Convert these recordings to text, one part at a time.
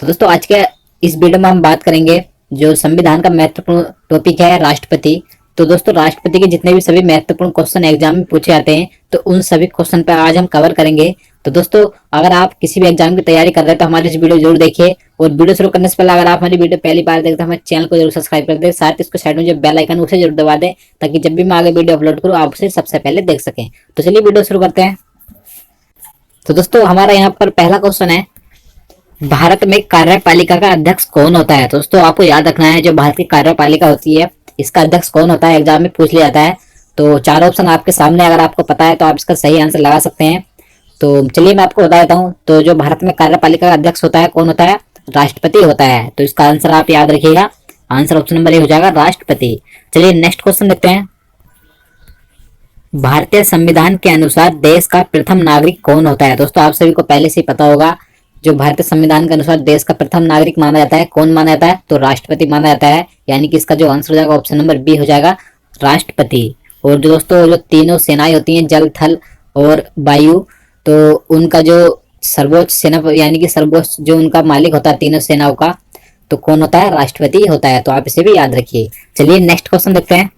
तो दोस्तों आज के इस वीडियो में हम बात करेंगे जो संविधान का महत्वपूर्ण टॉपिक है राष्ट्रपति। तो दोस्तों राष्ट्रपति के जितने भी सभी महत्वपूर्ण क्वेश्चन एग्जाम में पूछे जाते हैं तो उन सभी क्वेश्चन पर आज हम कवर करेंगे। तो दोस्तों अगर आप किसी भी एग्जाम की तैयारी कर रहे हैं तो हमारे इस वीडियो जरूर देखिए। और वीडियो शुरू करने से पहले अगर आप हमारी वीडियो पहली बार देखते हैं तो हमारे चैनल को जरूर सब्सक्राइब कर दें, साथ ही इसको साइड में जो बेल आइकन उसे जरूर दबा दें ताकि जब भी मैं आगे वीडियो अपलोड करूँ आप उसे सबसे पहले देख सकें। तो चलिए वीडियो शुरू करते हैं। तो दोस्तों हमारा यहाँ पर पहला क्वेश्चन है, भारत में कार्यपालिका का अध्यक्ष कौन होता है। दोस्तों आपको याद रखना है जो भारत की कार्यपालिका होती है इसका अध्यक्ष कौन होता है, एग्जाम में पूछ लिया जाता है। तो चार ऑप्शन आपके सामने, अगर आपको पता है तो आप इसका सही आंसर लगा सकते हैं। तो चलिए मैं आपको बता देता हूँ। तो जो भारत में कार्यपालिका का अध्यक्ष होता है कौन होता है, राष्ट्रपति होता है। तो इसका आंसर आप याद रखिएगा, आंसर ऑप्शन नंबर ए हो जाएगा राष्ट्रपति। चलिए नेक्स्ट क्वेश्चन देखते हैं। भारतीय संविधान के अनुसार देश का प्रथम नागरिक कौन होता है। दोस्तों आप सभी को पहले से ही पता होगा, जो भारतीय संविधान के अनुसार देश का प्रथम नागरिक माना जाता है, कौन माना जाता है, तो राष्ट्रपति माना जाता है। यानी कि इसका जो आंसर हो जाएगा ऑप्शन नंबर बी हो जाएगा राष्ट्रपति। और जो दोस्तों जो तीनों सेनाएं होती हैं, जल थल और वायु, तो उनका जो सर्वोच्च सेना यानी कि सर्वोच्च जो उनका मालिक होता है तीनों सेनाओं का, तो कौन होता है, राष्ट्रपति होता है। तो आप इसे भी याद रखिए। चलिए नेक्स्ट क्वेश्चन देखते हैं।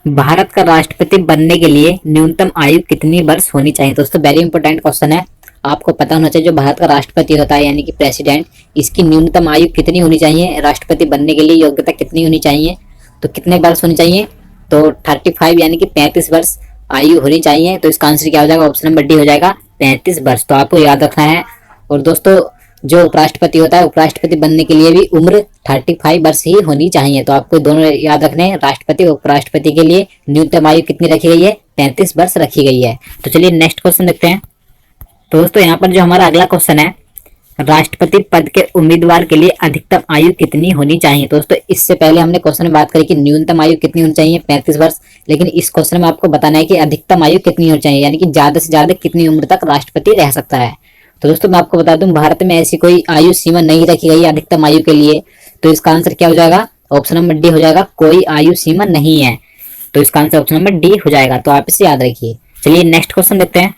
भारत का राष्ट्रपति बनने के लिए न्यूनतम आयु कितनी वर्ष होनी चाहिए। दोस्तों वेरी इंपॉर्टेंट क्वेश्चन है, आपको पता होना चाहिए जो भारत का राष्ट्रपति होता है यानी कि प्रेसिडेंट, इसकी न्यूनतम आयु कितनी होनी चाहिए, राष्ट्रपति बनने के लिए योग्यता कितनी होनी चाहिए, तो कितने वर्ष होनी चाहिए, तो 35 यानी कि 35 वर्ष आयु होनी चाहिए। तो इसका आंसर क्या हो जाएगा, ऑप्शन नंबर डी हो जाएगा 35 वर्ष। तो आपको याद रखना है। और दोस्तों जो उपराष्ट्रपति होता है, उपराष्ट्रपति बनने के लिए भी उम्र 35 वर्ष ही होनी चाहिए। तो आपको दोनों याद रखने हैं, राष्ट्रपति और उपराष्ट्रपति के लिए न्यूनतम आयु कितनी रखी गई है, 35 वर्ष रखी गई है। तो चलिए नेक्स्ट क्वेश्चन देखते हैं। तो दोस्तों यहाँ पर जो हमारा अगला क्वेश्चन है, राष्ट्रपति पद के उम्मीदवार के लिए अधिकतम आयु कितनी होनी चाहिए। दोस्तों इससे पहले हमने क्वेश्चन में बात करी कि न्यूनतम आयु कितनी होनी चाहिए, 35 वर्ष, लेकिन इस क्वेश्चन में आपको बताना है कि अधिकतम आयु कितनी होनी चाहिए, यानी कि ज्यादा से ज्यादा कितनी उम्र तक राष्ट्रपति रह सकता है। तो दोस्तों मैं आपको बता दूं, भारत में ऐसी कोई आयु सीमा नहीं रखी गई है अधिकतम आयु के लिए। तो इसका आंसर क्या हो जाएगा, ऑप्शन नंबर डी हो जाएगा, कोई आयु सीमा नहीं है। तो इसका आंसर ऑप्शन नंबर डी हो जाएगा। तो आप इसे याद रखिए। चलिए नेक्स्ट क्वेश्चन देखते हैं।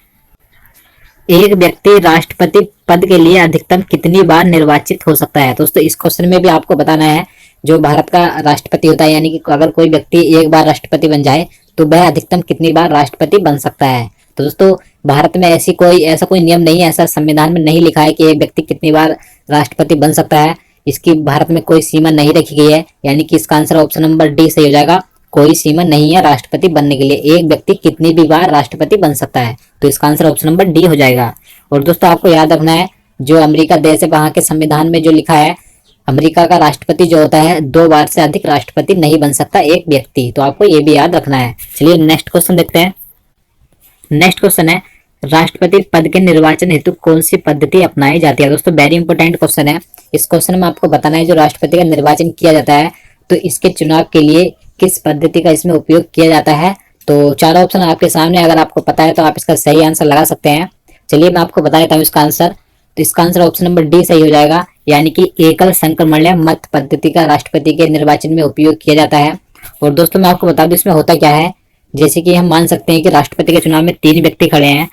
एक व्यक्ति राष्ट्रपति पद के लिए अधिकतम कितनी बार निर्वाचित हो सकता है। दोस्तों इस क्वेश्चन में भी आपको बताना है, जो भारत का राष्ट्रपति होता है यानी कि अगर कोई व्यक्ति एक बार राष्ट्रपति बन जाए तो वह अधिकतम कितनी बार राष्ट्रपति बन सकता है। तो दोस्तों भारत में ऐसा कोई नियम नहीं है, ऐसा संविधान में नहीं लिखा है कि एक व्यक्ति कितनी बार राष्ट्रपति बन सकता है। इसकी भारत में कोई सीमा नहीं रखी गई है, यानी कि इसका आंसर ऑप्शन नंबर डी सही हो जाएगा, कोई सीमा नहीं है राष्ट्रपति बनने के लिए, एक व्यक्ति कितनी भी बार राष्ट्रपति बन सकता है। तो इसका आंसर ऑप्शन नंबर डी हो जाएगा। और दोस्तों आपको याद रखना है, जो अमेरिका देश है वहां के संविधान में जो लिखा है, अमेरिका का राष्ट्रपति जो होता है 2 बार से अधिक राष्ट्रपति नहीं बन सकता एक व्यक्ति। तो आपको ये भी याद रखना है। चलिए नेक्स्ट क्वेश्चन देखते हैं। नेक्स्ट क्वेश्चन है, राष्ट्रपति पद के निर्वाचन हेतु कौन सी पद्धति अपनाई जाती है। दोस्तों वेरी इंपॉर्टेंट क्वेश्चन है। इस क्वेश्चन में आपको बताना है, जो राष्ट्रपति का निर्वाचन किया जाता है तो इसके चुनाव के लिए किस पद्धति का इसमें उपयोग किया जाता है। तो चार ऑप्शन आपके सामने, अगर आपको पता है तो आप इसका सही आंसर लगा सकते हैं। चलिए मैं आपको बता देता हूँ इसका आंसर। तो इसका आंसर ऑप्शन नंबर डी सही हो जाएगा, यानी कि एकल संक्रमणीय मत पद्धति का राष्ट्रपति के निर्वाचन में उपयोग किया जाता है। और दोस्तों मैं आपको बता दूं इसमें होता क्या है, जैसे कि हम मान सकते हैं कि राष्ट्रपति के चुनाव में 3 व्यक्ति खड़े हैं,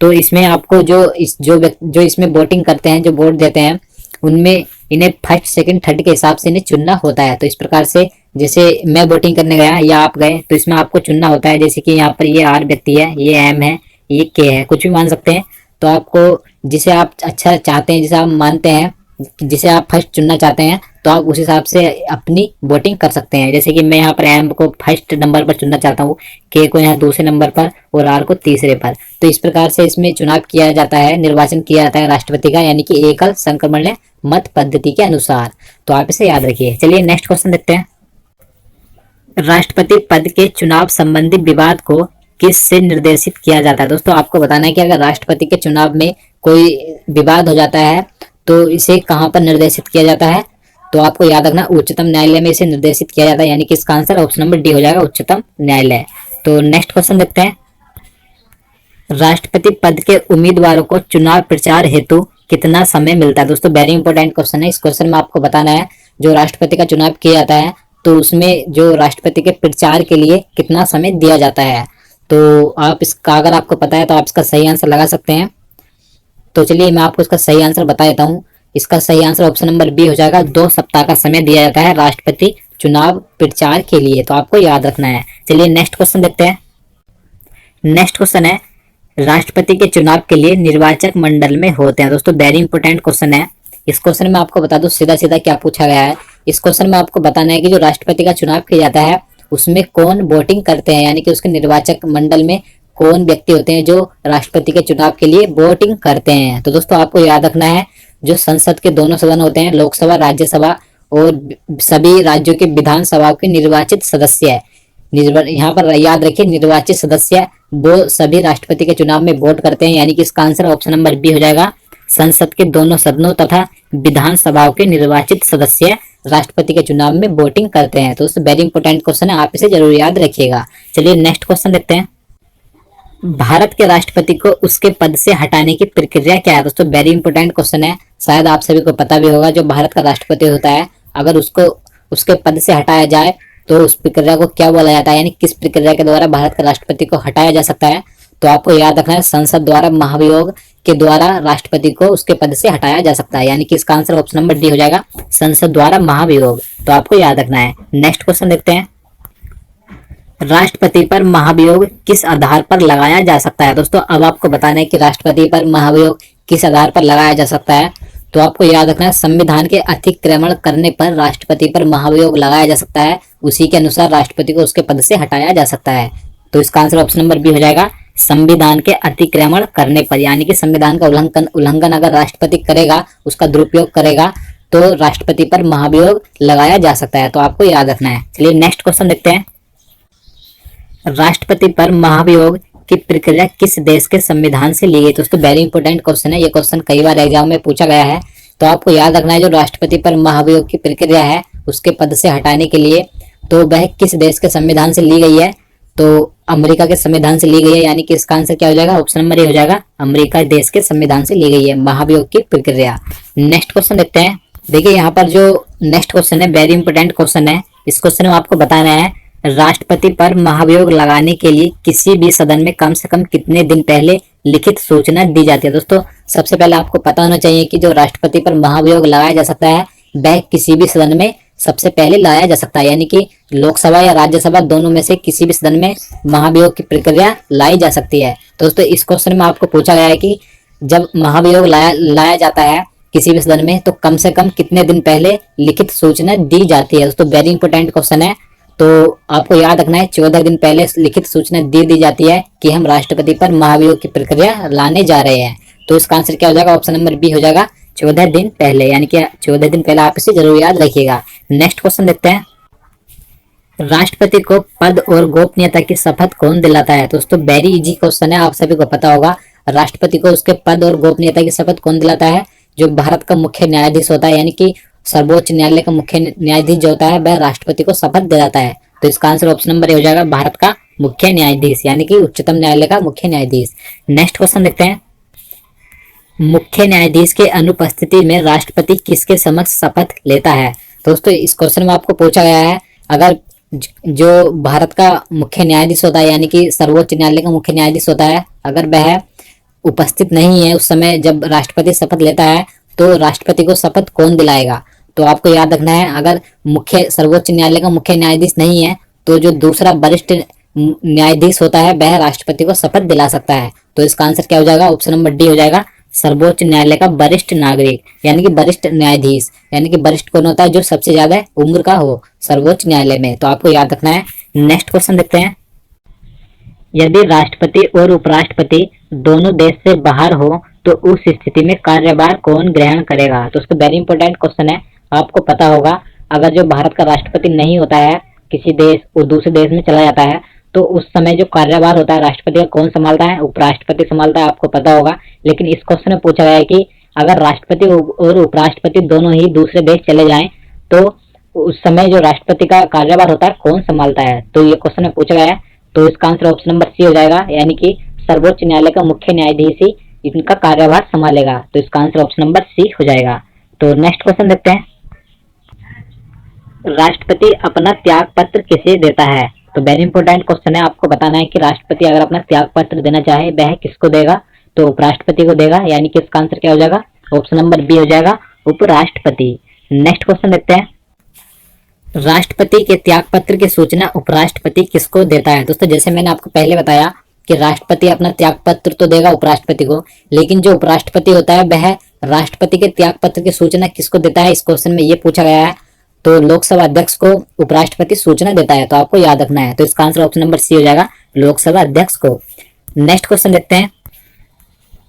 तो इसमें आपको जो इसमें वोटिंग करते हैं, जो वोट देते हैं, उनमें इन्हें फर्स्ट सेकंड थर्ड के हिसाब से इन्हें चुनना होता है। तो इस प्रकार से जैसे मैं वोटिंग करने गया या आप गए तो इसमें आपको चुनना होता है। जैसे कि यहाँ पर ये आर व्यक्ति है, ये एम है, ये के है, कुछ भी मान सकते हैं। तो आपको जिसे आप अच्छा चाहते हैं, जिसे आप मानते हैं, जिसे आप फर्स्ट चुनना चाहते हैं, तो आप उस हिसाब से अपनी वोटिंग कर सकते हैं। जैसे कि मैं यहाँ पर एम को फर्स्ट नंबर पर चुनना चाहता हूँ, के को यहाँ दूसरे नंबर पर और आर को तीसरे पर। तो इस प्रकार से इसमें चुनाव किया जाता है, निर्वाचन किया जाता है राष्ट्रपति का, यानी कि एकल संक्रमणीय मत पद्धति के अनुसार। तो आप इसे याद रखिए। चलिए नेक्स्ट क्वेश्चन देखते हैं। राष्ट्रपति पद के चुनाव संबंधी विवाद को किस से निर्देशित किया जाता है। दोस्तों आपको बताना है कि अगर राष्ट्रपति के चुनाव में कोई विवाद हो जाता है तो इसे कहां पर निर्देशित किया जाता है। तो आपको याद रखना, उच्चतम न्यायालय में इसे निर्देशित किया जाता है, यानी कि इसका आंसर ऑप्शन नंबर डी हो जाएगा, उच्चतम न्यायालय। तो नेक्स्ट क्वेश्चन देखते हैं। राष्ट्रपति पद के उम्मीदवारों को चुनाव प्रचार हेतु कितना समय मिलता है। दोस्तों वेरी इंपॉर्टेंट क्वेश्चन है। इस क्वेश्चन में आपको बताना है, जो राष्ट्रपति का चुनाव किया जाता है तो उसमें जो राष्ट्रपति के प्रचार के लिए कितना समय दिया जाता है। तो आप इसका, अगर आपको पता है तो आप इसका सही आंसर लगा सकते हैं। तो चलिए मैं आपको इसका सही आंसर बता देता हूँ। इसका सही आंसर ऑप्शन नंबर बी हो जाएगा। 2 सप्ताह का समय दिया जाता है राष्ट्रपति चुनाव प्रचार के लिए, तो आपको याद रखना है। चलिए नेक्स्ट क्वेश्चन देखते हैं। नेक्स्ट क्वेश्चन है, राष्ट्रपति के चुनाव के लिए निर्वाचक मंडल में होते हैं। दोस्तों वेरी इंपॉर्टेंट क्वेश्चन है। इस क्वेश्चन में आपको बता दूं सीधा सीधा क्या पूछा गया है। इस क्वेश्चन में आपको बताना है कि जो राष्ट्रपति का चुनाव किया जाता है उसमें कौन वोटिंग करते हैं, यानी कि उसके निर्वाचक मंडल में कौन व्यक्ति होते हैं जो राष्ट्रपति के चुनाव के लिए वोटिंग करते हैं। तो दोस्तों आपको याद रखना है, जो संसद के दोनों सदन होते हैं, लोकसभा राज्यसभा और सभी राज्यों के विधानसभा के निर्वाचित सदस्य है। यहाँ पर याद रखिए, निर्वाचित सदस्य वो सभी राष्ट्रपति के चुनाव में वोट करते हैं, यानी कि इसका आंसर ऑप्शन नंबर बी हो जाएगा। संसद के दोनों सदनों तथा विधानसभाओं के निर्वाचित सदस्य राष्ट्रपति के चुनाव में वोटिंग करते हैं। तो दोस्तों वेरी इंपॉर्टेंट क्वेश्चन है, आप इसे जरूर याद रखिएगा। चलिए नेक्स्ट क्वेश्चन देखते हैं। भारत के राष्ट्रपति को उसके पद से हटाने की प्रक्रिया क्या है। दोस्तों वेरी इंपॉर्टेंट क्वेश्चन है, शायद आप सभी को पता भी होगा। जो भारत का राष्ट्रपति होता है, अगर उसको उसके पद से हटाया जाए तो उस प्रक्रिया को क्या बोला जाता है, यानी किस प्रक्रिया के द्वारा भारत के राष्ट्रपति को हटाया जा सकता है। तो आपको याद रखना है, संसद द्वारा महाभियोग के द्वारा राष्ट्रपति को उसके पद से हटाया जा सकता है, यानी कि इसका आंसर ऑप्शन नंबर डी हो जाएगा, संसद द्वारा महाभियोग। तो आपको याद रखना है। नेक्स्ट क्वेश्चन देखते हैं। राष्ट्रपति पर महाभियोग किस आधार पर लगाया जा सकता है। दोस्तों अब आपको बताना है कि राष्ट्रपति पर महाभियोग किस आधार पर लगाया जा सकता है। तो आपको याद रखना है, संविधान के अतिक्रमण करने पर राष्ट्रपति पर महाभियोग लगाया जा सकता है। उसी के अनुसार राष्ट्रपति को उसके पद से हटाया जा सकता है। तो इसका आंसर ऑप्शन नंबर बी हो जाएगा, संविधान के अतिक्रमण करने पर, यानी कि संविधान का उल्लंघन अगर राष्ट्रपति करेगा, उसका दुरुपयोग करेगा, तो राष्ट्रपति पर महाभियोग लगाया जा सकता है। तो आपको याद रखना है। चलिए नेक्स्ट क्वेश्चन देखते हैं। राष्ट्रपति पर महाभियोग की प्रक्रिया किस देश के संविधान से ली गई। दोस्तों वेरी इंपॉर्टेंट क्वेश्चन है, ये क्वेश्चन कई बार एग्जाम में पूछा गया है। तो आपको याद रखना है, जो राष्ट्रपति पर महाभियोग की प्रक्रिया है उसके पद से हटाने के लिए, तो वह किस देश के संविधान से ली गई है। तो अमेरिका के संविधान से ली गई है, यानी कि इसका आंसर क्या हो जाएगा, ऑप्शन नंबर ए हो जाएगा, अमेरिका देश के संविधान से ली गई है महाभियोग की प्रक्रिया। नेक्स्ट क्वेश्चन देखते हैं। देखिए यहाँ पर जो नेक्स्ट क्वेश्चन है वेरी इंपॉर्टेंट क्वेश्चन है। इस क्वेश्चन में आपको बताना है, राष्ट्रपति पर महाभियोग लगाने के लिए किसी भी सदन में कम से कम कितने दिन पहले लिखित सूचना दी जाती है। दोस्तों सबसे पहले आपको पता होना चाहिए कि जो राष्ट्रपति पर महाभियोग लगाया जा सकता है वह किसी भी सदन में सबसे पहले लाया जा सकता है, यानी कि लोकसभा या राज्यसभा दोनों में से किसी भी सदन में महाभियोग की प्रक्रिया लाई जा सकती है। दोस्तों इस क्वेश्चन में आपको पूछा गया है कि जब महाभियोग लाया जाता है किसी भी सदन में, तो कम से कम कितने दिन पहले लिखित सूचना दी जाती है। दोस्तों वेरी इंपॉर्टेंट क्वेश्चन है, तो आपको याद रखना है 14 दिन पहले लिखित सूचना दे दी जाती है कि हम राष्ट्रपति पर महाभियोग की प्रक्रिया लाने जा रहे हैं। तो इसका आंसर क्या हो जाएगा, ऑप्शन नंबर बी हो जाएगा, 14 दिन पहले, यानी कि 14 दिन पहले। आप इसे जरूर याद रखिएगा। नेक्स्ट क्वेश्चन देखते हैं। राष्ट्रपति को पद और गोपनीयता की शपथ कौन दिलाता है। दोस्तों वेरी इजी क्वेश्चन है, आप सभी को पता होगा। राष्ट्रपति को उसके पद और गोपनीयता की शपथ कौन दिलाता है, जो भारत का मुख्य न्यायाधीश होता है, यानी कि सर्वोच्च न्यायालय का मुख्य न्यायाधीश जो होता है वह राष्ट्रपति को शपथ दिलाता है। तो इसका आंसर ऑप्शन नंबर ए हो जाएगा, भारत का मुख्य न्यायाधीश, यानी कि उच्चतम न्यायालय का मुख्य न्यायाधीश। नेक्स्ट क्वेश्चन देखते हैं। मुख्य न्यायाधीश के अनुपस्थिति में राष्ट्रपति किसके समक्ष शपथ लेता है। दोस्तों इस क्वेश्चन में आपको पूछा गया है, अगर जो भारत का मुख्य न्यायाधीश होता है, यानी कि सर्वोच्च न्यायालय का मुख्य न्यायाधीश होता है, अगर वह उपस्थित नहीं है उस समय जब राष्ट्रपति शपथ लेता है, तो राष्ट्रपति को शपथ कौन दिलाएगा। तो आपको याद रखना है, अगर सर्वोच्च न्यायालय का मुख्य न्यायाधीश नहीं है तो जो दूसरा वरिष्ठ न्यायाधीश होता है वह राष्ट्रपति को शपथ दिला सकता है। तो इसका आंसर क्या हो जाएगा, ऑप्शन नंबर डी हो जाएगा, सर्वोच्च न्यायालय का वरिष्ठ नागरिक, यानी कि वरिष्ठ न्यायाधीश। यानी कि वरिष्ठ कौन होता है, जो सबसे ज्यादा उम्र का हो सर्वोच्च न्यायालय में। तो आपको याद रखना है। नेक्स्ट क्वेश्चन देखते हैं। यदि राष्ट्रपति और उपराष्ट्रपति दोनों देश से बाहर हो तो उस स्थिति में कार्यभार कौन ग्रहण करेगा। तो उसको वेरी इंपॉर्टेंट क्वेश्चन है, आपको पता होगा, अगर जो भारत का राष्ट्रपति नहीं होता है, किसी देश और दूसरे देश में चला जाता है, तो उस समय जो कार्यभार होता है राष्ट्रपति का कौन संभालता है, उपराष्ट्रपति संभालता है, आपको पता होगा। लेकिन इस क्वेश्चन में पूछा गया है कि अगर राष्ट्रपति और उपराष्ट्रपति दोनों ही दूसरे देश चले जाएं तो उस समय जो राष्ट्रपति का कार्यभार होता है कौन संभालता है। तो ये क्वेश्चन में पूछा गया है। तो इसका आंसर ऑप्शन नंबर सी हो जाएगा, यानी कि सर्वोच्च न्यायालय का मुख्य न्यायाधीश ही इनका कार्यभार संभालेगा। तो इसका आंसर ऑप्शन नंबर सी हो जाएगा। तो नेक्स्ट क्वेश्चन देखते हैं। राष्ट्रपति अपना त्याग पत्र किसे देता है। तो वेरी इंपॉर्टेंट क्वेश्चन है, आपको बताना है कि राष्ट्रपति अगर अपना त्याग पत्र देना चाहे वह किसको देगा। तो उपराष्ट्रपति को देगा, यानी कि इसका आंसर क्या हो जाएगा, ऑप्शन नंबर बी हो जाएगा, उपराष्ट्रपति। नेक्स्ट क्वेश्चन देखते हैं, राष्ट्रपति के त्याग पत्र की सूचना उपराष्ट्रपति किसको देता है। दोस्तों जैसे मैंने आपको पहले बताया कि राष्ट्रपति अपना त्याग पत्र तो देगा उपराष्ट्रपति को, लेकिन जो उपराष्ट्रपति होता है वह राष्ट्रपति के त्याग पत्र की सूचना किसको देता है, इस क्वेश्चन में ये पूछा गया है। तो लोकसभा अध्यक्ष को उपराष्ट्रपति सूचना देता है, तो आपको याद रखना है। तो इसका आंसर ऑप्शन नंबर सी हो जाएगा, लोकसभा अध्यक्ष को। नेक्स्ट क्वेश्चन देखते हैं,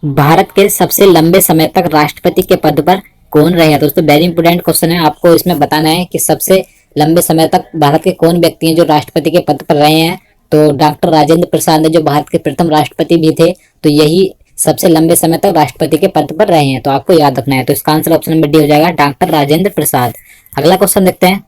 भारत के सबसे लंबे समय तक राष्ट्रपति के पद पर कौन रहे हैं। दोस्तों वेरी इंपोर्टेंट क्वेश्चन है, आपको इसमें बताना है कि सबसे लंबे समय तक भारत के कौन व्यक्ति हैं जो राष्ट्रपति के पद पर रहे हैं। तो डॉक्टर राजेंद्र प्रसाद ने, जो भारत के प्रथम राष्ट्रपति भी थे, तो यही सबसे लंबे समय तक राष्ट्रपति के पद पर रहे हैं, तो आपको याद रखना है। तो इसका आंसर ऑप्शन नंबर डी हो जाएगा, डॉक्टर राजेंद्र प्रसाद। अगला क्वेश्चन देखते हैं,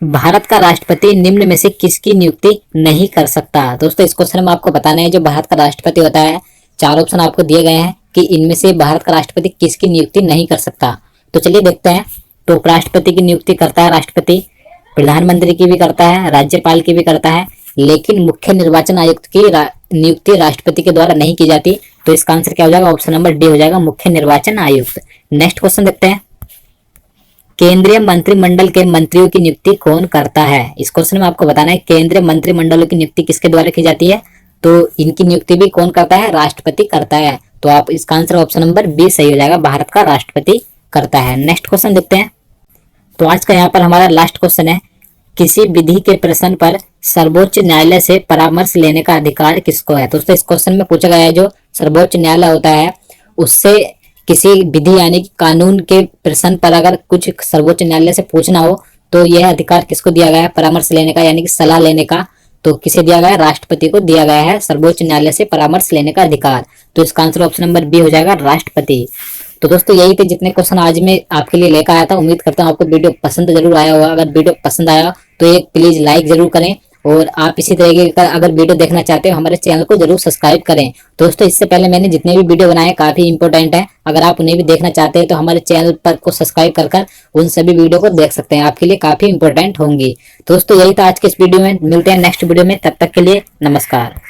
भारत का राष्ट्रपति निम्न में से किसकी नियुक्ति नहीं कर सकता। दोस्तों इस क्वेश्चन में आपको बताना है, जो भारत का राष्ट्रपति होता है, चार ऑप्शन आपको दिए गए हैं कि इनमें से भारत का राष्ट्रपति किसकी नियुक्ति नहीं कर सकता। तो चलिए देखते हैं। तो उपराष्ट्रपति की नियुक्ति करता है राष्ट्रपति, प्रधानमंत्री की भी करता है, राज्यपाल की भी करता है, लेकिन मुख्य निर्वाचन आयुक्त की नियुक्ति राष्ट्रपति के द्वारा नहीं की जाती। तो इसका आंसर क्या हो जाएगा, ऑप्शन नंबर डी हो जाएगा, मुख्य निर्वाचन आयुक्त। नेक्स्ट क्वेश्चन देखते हैं, केंद्रीय मंत्रिमंडल के मंत्रियों की नियुक्ति कौन करता है। इस क्वेश्चन में आपको बताना है केंद्रीय मंत्रिमंडलों की नियुक्ति किसके द्वारा की जाती है। तो इनकी नियुक्ति भी कौन करता है, राष्ट्रपति करता है। तो आप इसका आंसर ऑप्शन नंबर बी सही हो जाएगा, भारत का राष्ट्रपति करता है। नेक्स्ट क्वेश्चन देखते हैं, तो आज का यहाँ पर हमारा लास्ट क्वेश्चन है, किसी विधि के प्रश्न पर सर्वोच्च न्यायालय से परामर्श लेने का अधिकार किसको है। दोस्तों इस क्वेश्चन में पूछा गया है, जो सर्वोच्च न्यायालय होता है उससे किसी विधि यानी कि कानून के प्रश्न पर अगर कुछ सर्वोच्च न्यायालय से पूछना हो तो यह अधिकार किसको दिया गया है, परामर्श लेने का यानी कि सलाह लेने का। तो किसे दिया गया है, राष्ट्रपति को दिया गया है सर्वोच्च न्यायालय से परामर्श लेने का अधिकार। तो इसका आंसर ऑप्शन नंबर बी हो जाएगा, राष्ट्रपति। तो दोस्तों यही थे जितने क्वेश्चन आज मैं आपके लिए लेकर आया था। उम्मीद करता हूँ आपको वीडियो पसंद जरूर आया होगा। अगर वीडियो पसंद आया तो एक प्लीज लाइक जरूर करें, और आप इसी तरीके का अगर वीडियो देखना चाहते हो हमारे चैनल को जरूर सब्सक्राइब करें। दोस्तों इससे पहले मैंने जितने भी वीडियो बनाए काफी इंपॉर्टेंट है, अगर आप उन्हें भी देखना चाहते हैं तो हमारे चैनल पर को सब्सक्राइब कर उन सभी वीडियो को देख सकते हैं, आपके लिए काफी इंपॉर्टेंट होंगी। दोस्तों यही था आज के इस वीडियो में, मिलते हैं नेक्स्ट वीडियो में, तब तक के लिए नमस्कार।